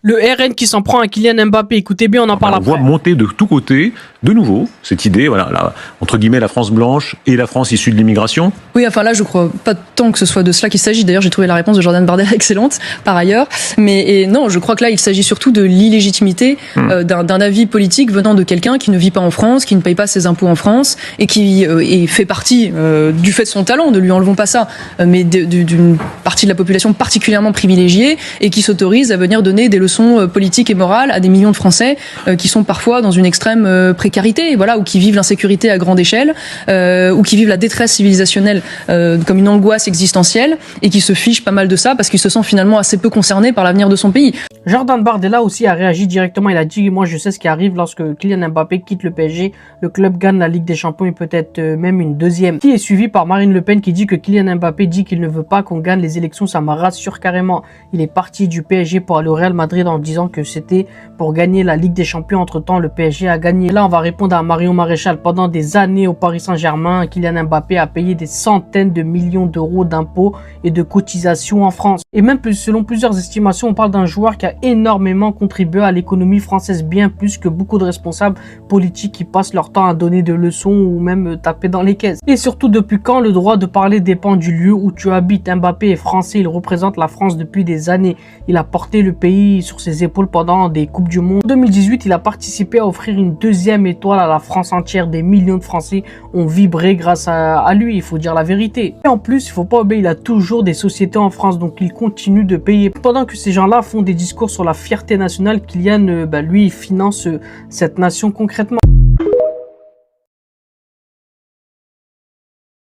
Le RN qui s'en prend à Kylian Mbappé. Écoutez bien, on en parle après. On voit monter de tous côtés, de nouveau, cette idée, voilà, entre guillemets, la France blanche et la France issue de l'immigration. Oui, enfin là, je crois pas tant que ce soit de cela qu'il s'agit. D'ailleurs, j'ai trouvé la réponse de Jordan Bardella excellente, par ailleurs. Mais non, je crois que là, il s'agit surtout de l'illégitimité d'un avis politique venant de quelqu'un qui ne vit pas en France, qui ne paye pas ses impôts en France et qui et fait partie du fait de son talent, ne lui enlevons pas ça, mais d'une partie de la population particulièrement privilégiée et qui s'autorise à venir donner des leçons politiques et morales à des millions de Français qui sont parfois dans une extrême précarité, voilà, ou qui vivent l'insécurité à grande échelle, ou qui vivent la détresse civilisationnelle comme une angoisse existentielle et qui se fichent pas mal de ça parce qu'ils se sentent finalement assez peu concernés par l'avenir de son pays. Jordan Bardella aussi a réagi directement. Il a dit: moi je sais ce qui arrive lorsque Kylian Mbappé quitte le PSG, le club gagne la Ligue des Champions et peut-être même une deuxième. Qui est suivi par Marine Le Pen qui dit que Kylian Mbappé dit qu'il ne veut pas qu'on gagne les élections. Ça m'a rassure carrément. Il est parti du PSG pour aller au Real Madrid en disant que c'était pour gagner la Ligue des Champions. Entre temps, le PSG a gagné. Là, on va répondre à Marion Maréchal. Pendant des années au Paris Saint-Germain, Kylian Mbappé a payé des centaines de millions d'euros d'impôts et de cotisations en France. Et même selon plusieurs estimations, on parle d'un joueur qui a énormément contribué à l'économie française, bien plus que beaucoup de responsables politiques qui passent leur temps à donner des leçons ou même taper dans les caisses. Et surtout, depuis quand le droit de parler dépend du lieu où tu habites? Mbappé est français, il représente la France depuis des années. Il a porté le pays sur ses épaules pendant des Coupes du Monde. En 2018, il a participé à offrir une deuxième étoile à la France entière. Des millions de Français ont vibré grâce à lui, il faut dire la vérité. Et en plus, il faut pas oublier, il a toujours des sociétés en France, donc il continue de payer. Pendant que ces gens-là font des discours sur la fierté nationale, Kylian, lui, il finance cette nation concrètement.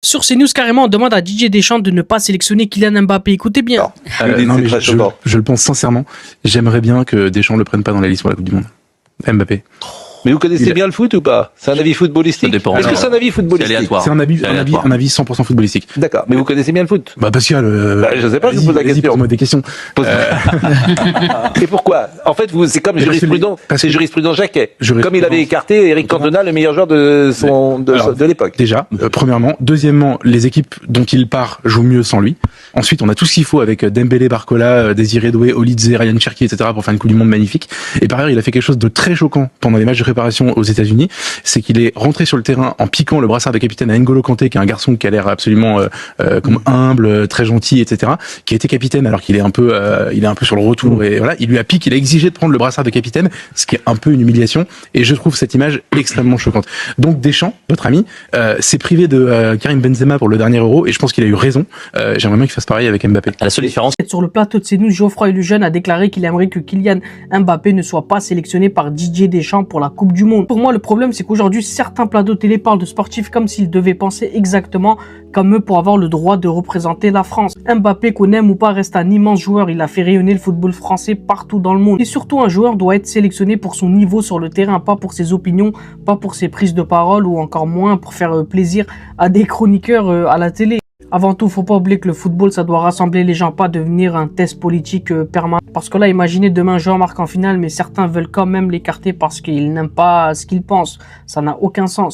Sur CNews, carrément, on demande à Didier Deschamps de ne pas sélectionner Kylian Mbappé. Écoutez bien. Non, mais je le pense sincèrement. J'aimerais bien que Deschamps le prenne pas dans la liste pour la Coupe du Monde. Mbappé. Mais vous connaissez bien le foot ou pas? C'est un avis footballistique? Ça dépend. Est-ce que c'est un avis footballistique? C'est un avis 100% footballistique. D'accord. Mais vous connaissez bien le foot? Bah, Pascal, je sais pas, je vous pose la question. Pose-moi des questions. Et pourquoi? En fait, c'est comme jurisprudence. C'est jurisprudence Jacquet. Comme il avait écarté Eric Cantona, le meilleur joueur de l'époque. Déjà, premièrement. Deuxièmement, les équipes dont il part jouent mieux sans lui. Ensuite, on a tout ce qu'il faut avec Dembélé, Barcola, Désiré Doué, Olidze, Ryan Cherki, etc. pour faire une Coupe du Monde magnifique. Et par ailleurs, il a fait quelque chose de très choquant pendant les matchs de préparation aux États-Unis, c'est qu'il est rentré sur le terrain en piquant le brassard de capitaine à N'Golo Kanté, qui est un garçon qui a l'air absolument comme humble, très gentil, etc. Qui a été capitaine alors qu'il est un peu, sur le retour et voilà, il lui a piqué, il a exigé de prendre le brassard de capitaine, ce qui est un peu une humiliation. Et je trouve cette image extrêmement choquante. Donc Deschamps, votre ami, s'est privé de Karim Benzema pour le dernier Euro et je pense qu'il a eu raison. J'aimerais bien qu'il fasse pareil avec Mbappé. La seule différence. Sur le plateau de CNews, Geoffroy Lejeune a déclaré qu'il aimerait que Kylian Mbappé ne soit pas sélectionné par Didier Deschamps pour la Coupe du Monde. Pour moi, le problème, c'est qu'aujourd'hui, certains plateaux télé parlent de sportifs comme s'ils devaient penser exactement comme eux pour avoir le droit de représenter la France. Mbappé, qu'on aime ou pas, reste un immense joueur. Il a fait rayonner le football français partout dans le monde. Et surtout, un joueur doit être sélectionné pour son niveau sur le terrain, pas pour ses opinions, pas pour ses prises de parole ou encore moins pour faire plaisir à des chroniqueurs à la télé. Avant tout, faut pas oublier que le football, ça doit rassembler les gens, pas devenir un test politique permanent. Parce que là, imaginez demain Jean-Marc en finale, mais certains veulent quand même l'écarter parce qu'ils n'aiment pas ce qu'ils pensent. Ça n'a aucun sens.